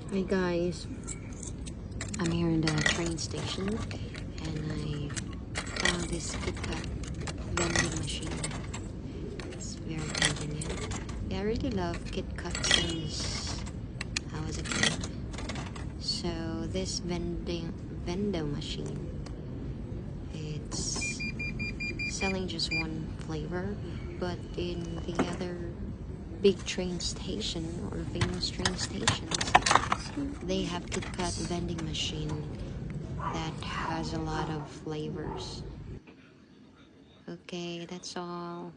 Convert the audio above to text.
Hey guys, I'm here in the train station and I found this Kitkat vending machine. It's very convenient. Yeah, I really love Kitkat since I was a kid. So this vending machine, it's selling just one flavor, but in the other big train station or famous train stations, they have Kitkat vending machine that has a lot of flavors. Okay, that's all.